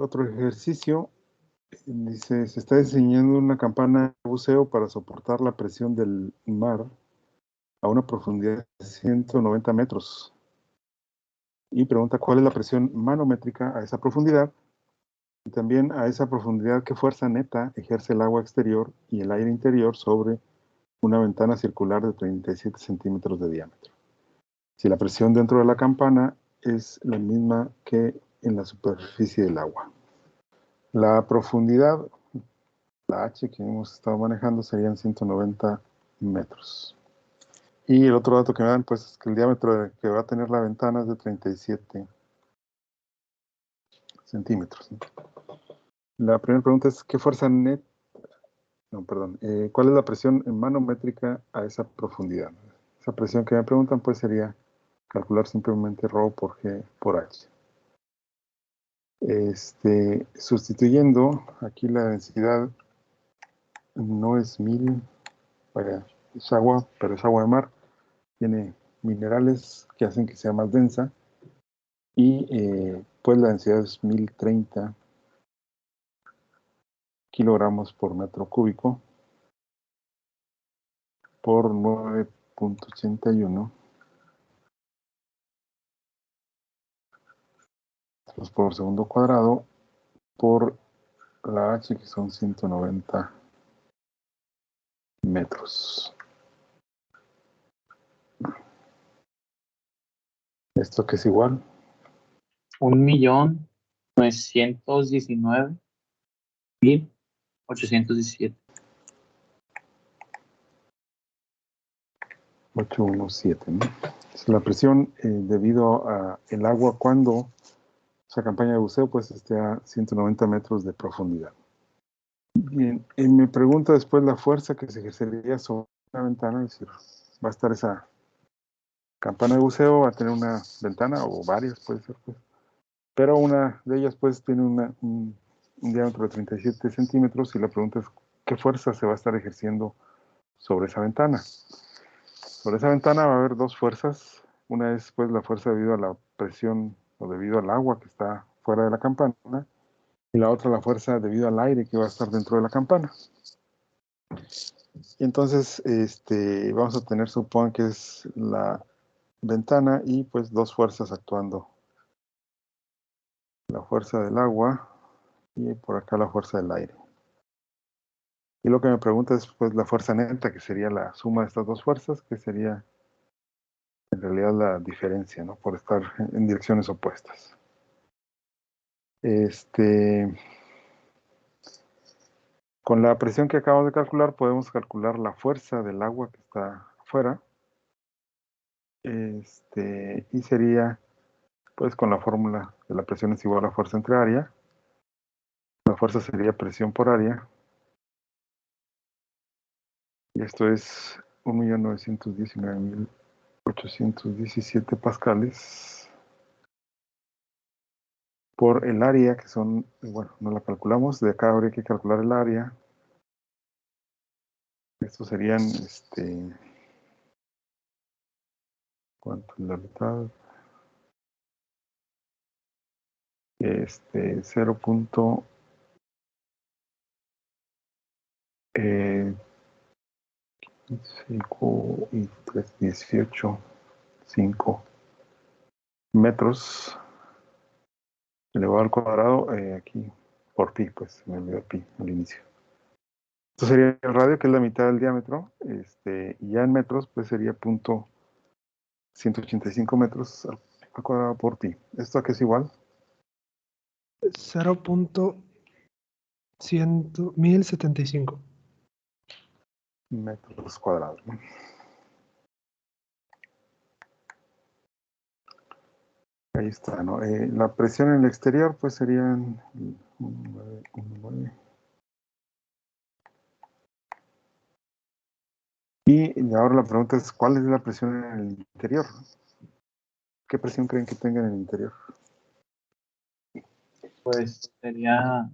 Otro ejercicio, dice, se está diseñando una campana de buceo para soportar la presión del mar a una profundidad de 190 metros. Y pregunta cuál es la presión manométrica a esa profundidad y también a esa profundidad qué fuerza neta ejerce el agua exterior y el aire interior sobre una ventana circular de 37 centímetros de diámetro. Si la presión dentro de la campana es la misma que en la superficie del agua. La profundidad, la H que hemos estado manejando, serían 190 metros. Y el otro dato que me dan, pues, es que el diámetro que va a tener la ventana es de 37 centímetros. La primera pregunta es, ¿qué fuerza net? No, perdón. ¿Cuál es la presión manométrica a esa profundidad? Esa presión que me preguntan, pues, sería calcular simplemente ρ por G por H. Sustituyendo, aquí la densidad no es 1000, vaya, es agua, pero es agua de mar. Tiene minerales que hacen que sea más densa. Y pues la densidad es 1030 kilogramos por metro cúbico por 9.81 litros por segundo cuadrado por la H, que son 190 metros. ¿Esto que es igual? 1.919.817. 817, ¿no? La presión debido a el agua cuando esa campaña de buceo pues esté a 190 metros de profundidad. Bien, me pregunta después la fuerza que se ejercería sobre la ventana, es decir, va a estar esa campana de buceo, va a tener una ventana o varias, puede ser, pues, pero una de ellas pues tiene un diámetro de 37 centímetros y la pregunta es qué fuerza se va a estar ejerciendo sobre esa ventana. Sobre esa ventana va a haber dos fuerzas. Una es pues la fuerza debido a la presión o debido al agua que está fuera de la campana, y la otra la fuerza debido al aire que va a estar dentro de la campana. Y entonces vamos a tener, supongo que es la ventana y pues dos fuerzas actuando. La fuerza del agua y por acá la fuerza del aire. Y lo que me pregunta es pues la fuerza neta, que sería la suma de estas dos fuerzas, que sería en realidad la diferencia, ¿no? Por estar en direcciones opuestas. Con la presión que acabamos de calcular, podemos calcular la fuerza del agua que está afuera. Y sería, pues, con la fórmula de la presión es igual a fuerza entre área. La fuerza sería presión por área. Y esto es 1.919.817 pascales por el área, que son, bueno, no la calculamos. De acá habría que calcular el área. Estos serían, ¿cuánto es la mitad? 0.5 y 3, 18.5 metros elevado al cuadrado, aquí por pi, pues me olvidó pi al inicio. Esto sería el radio, que es la mitad del diámetro, y ya en metros, pues sería 185 metros al cuadrado por pi. ¿Esto a qué es igual? 0.1075 metros cuadrados, ¿no? Ahí está, ¿no? La presión en el exterior, pues serían 9. Y ahora la pregunta es, ¿cuál es la presión en el interior? ¿Qué presión creen que tenga en el interior? Pues sería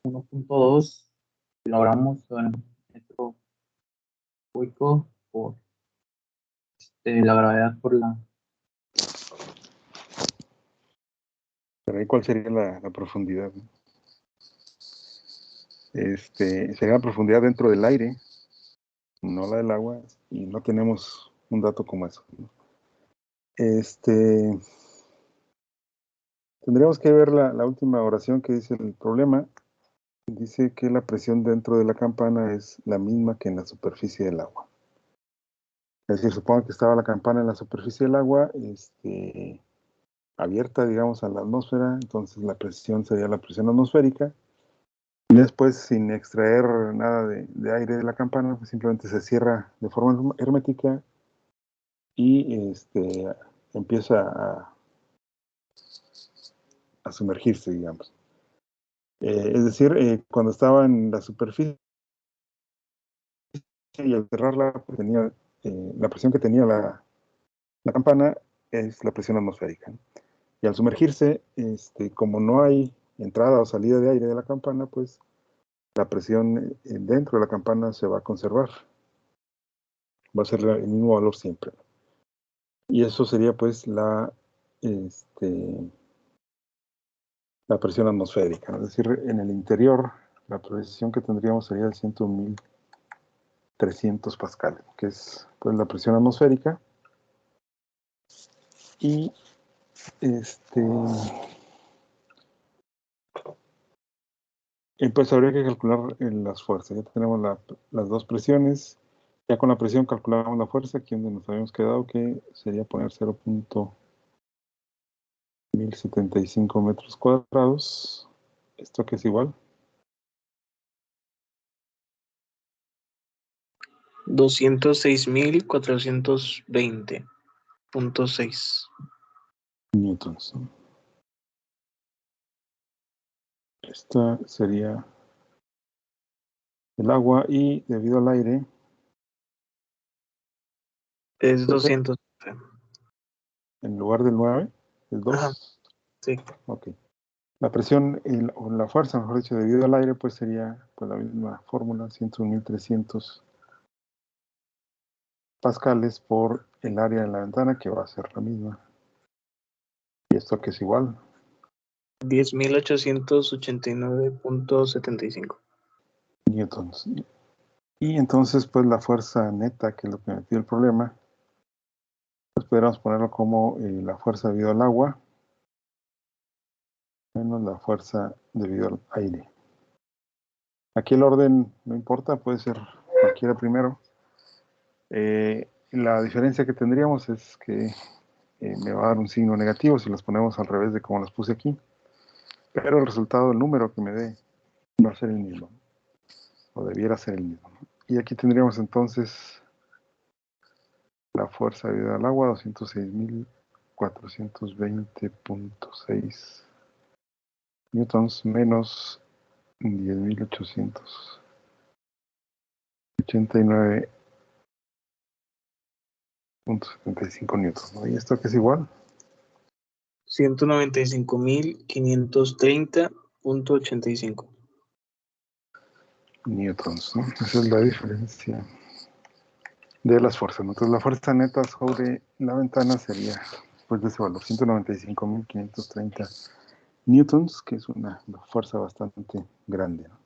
1.2 kilogramos en metro cúbico por la gravedad por la Pero ahí, ¿cuál sería la profundidad? Sería la profundidad dentro del aire, no la del agua, y no tenemos un dato como eso, ¿no? Tendríamos que ver la última oración que dice el problema. Dice que la presión dentro de la campana es la misma que en la superficie del agua. Es decir, supongo que estaba la campana en la superficie del agua, abierta, digamos, a la atmósfera, entonces la presión sería la presión atmosférica. Y después, sin extraer nada de aire de la campana, pues simplemente se cierra de forma hermética y empieza a sumergirse, digamos. Es decir, cuando estaba en la superficie y al cerrarla, pues tenía, la presión que tenía la campana es la presión atmosférica, ¿no? Y al sumergirse, como no hay entrada o salida de aire de la campana, pues la presión dentro de la campana se va a conservar. Va a ser el mismo valor siempre. Y eso sería pues la presión atmosférica, ¿no? Es decir, en el interior la presión que tendríamos sería de 101.300 pascales, que es pues la presión atmosférica. Y pues habría que calcular las fuerzas. Ya tenemos las dos presiones. Ya con la presión calculamos la fuerza, aquí donde nos habíamos quedado, que sería poner 0.1075 metros cuadrados. ¿Esto que es igual? 206.420.6 newtons, ¿no? Esta sería el agua y debido al aire, es puede ser 200. en lugar del 9, el 2. Ajá, sí. Ok. La presión o la fuerza, mejor dicho, debido al aire, pues sería pues, la misma fórmula, 101.300 pascales por el área de la ventana, que va a ser la misma. ¿Y esto que es igual? 10.889.75 newtons. Y entonces, pues la fuerza neta, que es lo que me pide el problema, pues podríamos ponerlo como la fuerza debido al agua menos la fuerza debido al aire. Aquí el orden no importa, puede ser cualquiera primero. La diferencia que tendríamos es que me va a dar un signo negativo si los ponemos al revés de como los puse aquí. Pero el resultado, el número que me dé, va a ser el mismo, o debiera ser el mismo, ¿no? Y aquí tendríamos entonces la fuerza debido al agua, 206.420.6 newtons menos 10.889.75 newtons, ¿no? ¿Y esto qué es igual? 195.530.85 Newtons, ¿no? Esa es la diferencia de las fuerzas, ¿no? Entonces la fuerza neta sobre la ventana sería pues de ese valor, 195.530 newtons, que es una fuerza bastante grande, ¿no?